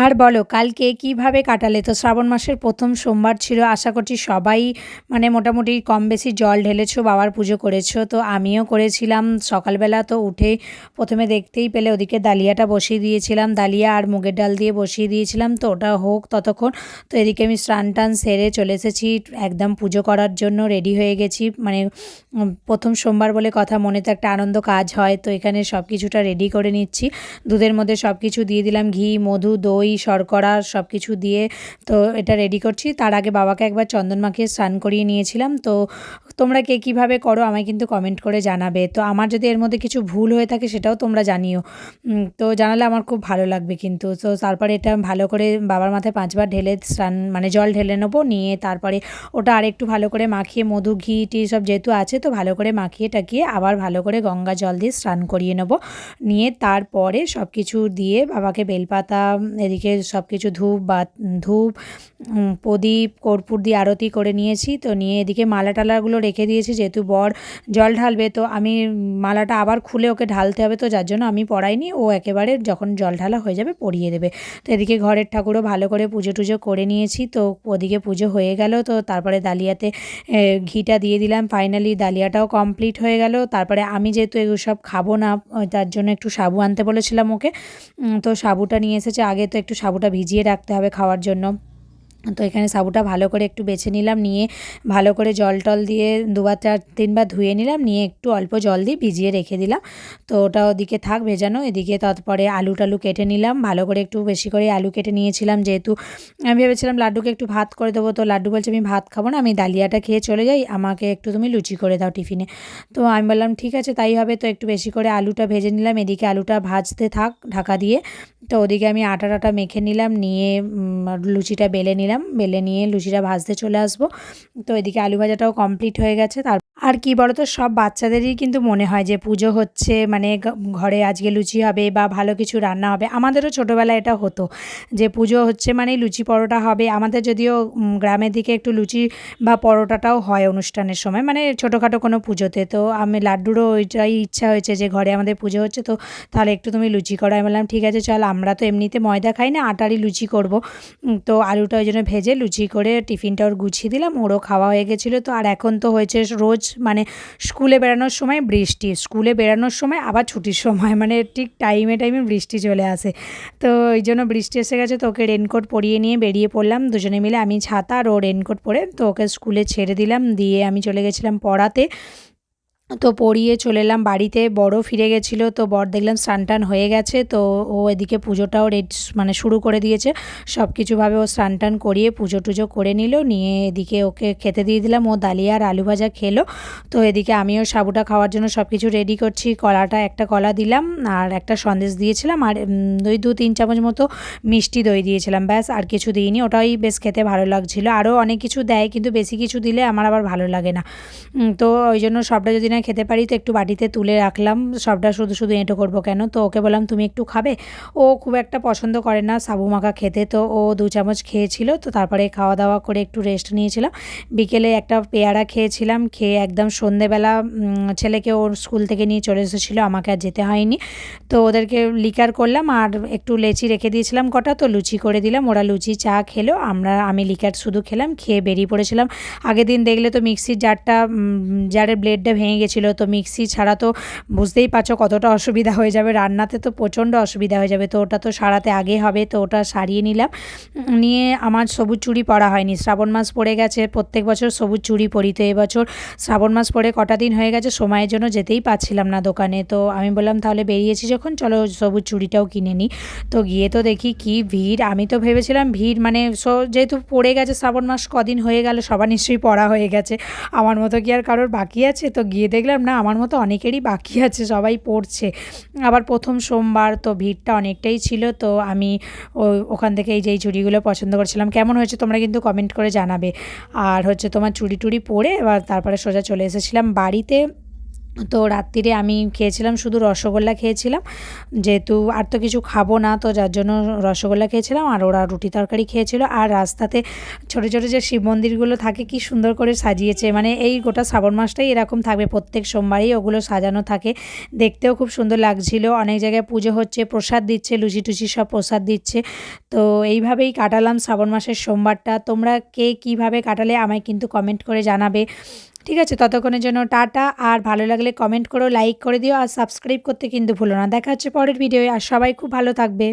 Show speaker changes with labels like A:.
A: আর বলো কালকে কিভাবে কাটালে? তো শ্রাবণ মাসের ১ম সোমবার ছিল। আশা করছি সবাই মানে মোটামুটি কম বেশি জল ঢেলেছো, বাবার পুজো করেছো। তো আমিও করেছিলাম। সকালবেলা তো উঠেই ১ম এ দেখতেই পেলে ওদিকে ডালিয়াটা বসিয়ে দিয়েছিলাম। ডালিয়া আর মুগের ডাল দিয়ে বসিয়ে দিয়েছিলাম। তো ওটা হোক ততক্ষণ। তো এদিকে আমি স্নান-টান সেরে চলে এসেছি। একদম পুজো করার জন্য রেডি হয়ে গেছি। মানে ১ম সোমবার বলে কথা, মনে তো একটা আনন্দ কাজ হয়। তো এখানে সব কিছুটা রেডি করে নিচ্ছি। দুধের মধ্যে সব কিছু দিয়ে দিলাম, ঘি, মধু, দই, শর্করা সব কিছু দিয়ে তো এটা রেডি করছি। তার আগে বাবাকে একবার চন্দন মাখিয়ে স্নান করিয়ে নিয়েছিলাম। তো তোমরা কে কীভাবে করো আমায় কিন্তু কমেন্ট করে জানাবে। তো আমার যদি এর মধ্যে কিছু ভুল হয়ে থাকে সেটাও তোমরা জানিও। তো জানালে আমার খুব ভালো লাগবে কিন্তু। তো তারপরে এটা ভালো করে বাবার মাথায় ৫ বার ঢেলে স্নান মানে জল ঢেলে নেবো। নিয়ে তারপরে ওটা আরেকটু ভালো করে মাখিয়ে মধু, ঘি টি সব যেহেতু আছে তো ভালো করে মাখিয়ে টাকিয়ে আবার ভালো করে গঙ্গা জল দিয়ে স্নান করিয়ে নেবো। নিয়ে তারপরে সব কিছু দিয়ে বাবাকে বেলপাতা, এদিকে সব কিছু ধূপ, প্রদীপ, কর্পূর দিয়ে আরতি করে নিয়েছি। তো নিয়ে এদিকে মালা টালাগুলো রেখে দিয়েছি, যেহেতু বর জল ঢালবে তো আমি মালাটা আবার খুলে ওকে ঢালতে হবে, তো যার জন্য আমি পরাইনি। ও একেবারে যখন জল ঢালা হয়ে যাবে পরিয়ে দেবে। তো এদিকে ঘরের ঠাকুরও ভালো করে পুজো টুজো করে নিয়েছি। তো ওদিকে পুজো হয়ে গেল। তো তারপরে ডালিয়াতে ঘিটা দিয়ে দিলাম। ফাইনালি ডালিয়াটাও কমপ্লিট হয়ে গেল। তারপরে আমি যেহেতু এগুলো সব খাবো না, তার জন্য একটু সাবু আনতে বলেছিলাম ওকে। তো সাবুটা নিয়ে এসেছে। আগে তো একটু সাবুটা ভিজিয়ে রাখতে হবে খাওয়ার জন্য। তো এখানে সাবুটা ভালো করে একটু বেছে নিলাম, নিয়ে ভালো করে জল টল দিয়ে ২ বার ৩ বার ধুয়ে নিলাম, নিয়ে একটু অল্প জল দিয়ে ভিজিয়ে রেখে দিলাম। তো ওটা ওদিকে থাক ভেজানো। এদিকে তারপরে আলু টালু কেটে নিলাম, ভালো করে একটু বেশি করে আলু কেটে নিয়েছিলাম, যেহেতু আমি ভেবেছিলাম লাড্ডুকে একটু ভাত করে দেবো। তো লাড্ডু বলছে আমি ভাত খাবো না, আমি ডালিয়াটা খেয়ে চলে যাই, আমাকে একটু তুমি লুচি করে দাও টিফিনে। তো আমি বললাম ঠিক আছে তাই হবে। তো একটু বেশি করে আলুটা ভেজে নিলাম, এদিকে আলুটা ভাজতে থাক ঢাকা দিয়ে। তো ওদিকে আমি আটা টাটা মেখে নিলাম, নিয়ে লুচিটা বেলে নিলাম, বেলে নিয়ে লুচিটা ভাজতে চলে আসবো। তো এদিকে আলু ভাজাটাও কমপ্লিট হয়ে গেছে। আর কি বলো তো, সব বাচ্চাদেরই কিন্তু মনে হয় যে পুজো হচ্ছে মানে ঘরে আজকে লুচি হবে বা ভালো কিছু রান্না হবে। আমাদেরও ছোটোবেলায় এটা হতো যে পুজো হচ্ছে মানে লুচি পরোটা হবে। আমাদের যদিও গ্রামের দিকে একটু লুচি বা পরোটাটাও হয় অনুষ্ঠানের সময়, মানে ছোটোখাটো কোনো পুজোতে। তো আমি লাড্ডুরও ওইটাই ইচ্ছা হয়েছে যে ঘরে আমাদের পুজো হচ্ছে, তো তাহলে একটু তুমি লুচি করো। আমি বললাম ঠিক আছে চল, আমরা তো এমনিতে ময়দা খাই না, আটারই লুচি করব। তো আলুটা ওই জন্য ভেজে লুচি করে টিফিনটা ওর গুছিয়ে দিলাম, ওরও খাওয়া হয়ে গেছিলো। তো আর এখন তো হয়েছে রোজ মানে স্কুলে বেরানোর সময় বৃষ্টি, স্কুলে বেরানোর সময় আবার ছুটির সময়, মানে ঠিক টাইমে টাইমে বৃষ্টি চলে আসে। তো ওই জন্য বৃষ্টি এসে গেছে, তো ওকে রেনকোট পরিয়ে নিয়ে বেরিয়ে পড়লাম দুজনে মিলে, আমি ছাতা আর ও রেনকোট পরে। তো ওকে স্কুলে ছেড়ে দিলাম, দিয়ে আমি চলে গেছিলাম পড়াতে। তো পড়িয়ে চলে এলাম বাড়িতে। বরও ফিরে গেছিলো। তো বর দেখলাম স্নান টান হয়ে গেছে। তো ও এদিকে পুজোটাও মানে শুরু করে দিয়েছে। সব কিছুভাবে ও স্নান টান করিয়ে পুজো টুজো করে নিল, নিয়ে এদিকে ওকে খেতে দিয়ে দিলাম। ও ডালিয়া আর আলু ভাজা খেলো। তো এদিকে আমিও সাবুটা খাওয়ার জন্য সব কিছু রেডি করছি। একটা কলা দিলাম আর একটা সন্দেশ দিয়েছিলাম, আর ওই ২-৩ চামচ মতো মিষ্টি দই দিয়েছিলাম, ব্যাস আর কিছু দিইনি। ওটাই বেশ খেতে ভালো লাগছিলো। আরও অনেক কিছু দেয় কিন্তু বেশি কিছু দিলে আমার আবার ভালো লাগে না। তো ওই জন্য সবটা যদি না খেতে পারি তো একটু বাটিতে তুলে রাখলাম, সবটা শুধু শুধু এঁটো করবো কেন। তো ওকে বললাম তুমি একটু খাবে। ও খুব একটা পছন্দ করে না সাবু মাখা খেতে, তো ও ২ চামচ খেয়েছিল। তো তারপরে খাওয়া দাওয়া করে একটু রেস্ট নিয়েছিলাম। বিকেলে একটা পেয়ারা খেয়েছিলাম, খেয়ে একদম সন্ধেবেলা ছেলেকে ওর স্কুল থেকে নিয়ে চলে এসেছিলো, আমাকে আর যেতে হয়নি। তো ওদেরকে লিকার করলাম আর একটু লেচি রেখে দিয়েছিলাম কটা, তো লুচি করে দিলাম। ওরা লুচি চা খেলো, আমি লিকার শুধু খেলাম, খেয়ে বেরিয়ে পড়েছিলাম। আগের দিন দেখলে তো মিক্সির জারের ব্লেডটা ভেঙে গেছিলো। তো মিক্সি ছাড়া তো বুঝতেই পারছো কতটা অসুবিধা হয়ে যাবে, রান্নাতে তো প্রচণ্ড অসুবিধা হয়ে যাবে। তো ওটা তো সারাতে আগে হবে, তো ওটা সারিয়ে নিলাম। নিয়ে আমার সবুজ চুড়ি পরা হয়নি, শ্রাবণ মাস পড়ে গেছে, প্রত্যেক বছর সবুজ চুড়ি পরি। তো এবছর শ্রাবণ মাস পড়ে কটা দিন হয়ে গেছে, সময়ের জন্য যেতেই পারছিলাম না দোকানে। তো আমি বললাম তাহলে বেরিয়েছি যখন চলো সবুজ চুড়িটাও কিনে নিই। তো গিয়ে তো দেখি কি ভিড়, আমি তো ভেবেছিলাম ভিড় মানে যেহেতু পড়ে গেছে শ্রাবণ মাস কদিন হয়ে গেল, সবার নিশ্চয়ই পড়া হয়ে গেছে, আমার মতো কি আর কারোর বাকি আছে। তো গিয়ে দেখলাম না, আমার মতো অনেকেরই বাকি আছে, সবাই পড়ছে। আবার ১ম সোমবার, তো ভিড়টা অনেকটাই ছিল। তো আমি ওখান থেকে এই যে এই চুড়িগুলো পছন্দ করছিলাম। কেমন হয়েছে তোমরা কিন্তু কমেন্ট করে জানাবে। আর হচ্ছে তোমার চুড়ি টুড়ি পরে এবার তারপরে সোজা চলে এসেছিলাম বাড়িতে। তো রাত্তিরে আমি খেয়েছিলাম শুধু রসগোল্লা খেয়েছিলাম, যেহেতু আর তো কিছু খাবো না, তো যার জন্য রসগোল্লা খেয়েছিলাম আর ওরা রুটি তরকারি খেয়েছিল। আর রাস্তাতে ছোটো ছোটো যে শিব মন্দিরগুলো থাকে কি সুন্দর করে সাজিয়েছে, মানে এই গোটা শ্রাবণ মাসটাই এরকম থাকবে, প্রত্যেক সোমবারেই ওগুলো সাজানো থাকে, দেখতেও খুব সুন্দর লাগছিল। অনেক জায়গায় পুজো হচ্ছে, প্রসাদ দিচ্ছে, লুচি টুচি সব প্রসাদ দিচ্ছে। তো এইভাবেই কাটালাম শ্রাবণ মাসের সোমবারটা। তোমরা কে কীভাবে কাটালে আমায় কিন্তু কমেন্ট করে জানাবে। ঠিক আছে, ততক্ষণের জন্য টাটা। আর ভালো লাগলে কমেন্ট করো, লাইক করে দিও আর সাবস্ক্রাইব করতে কিন্তু ভুলো না। দেখা হচ্ছে পরের ভিডিওয়ে। আর সবাই খুব ভালো থাকবে।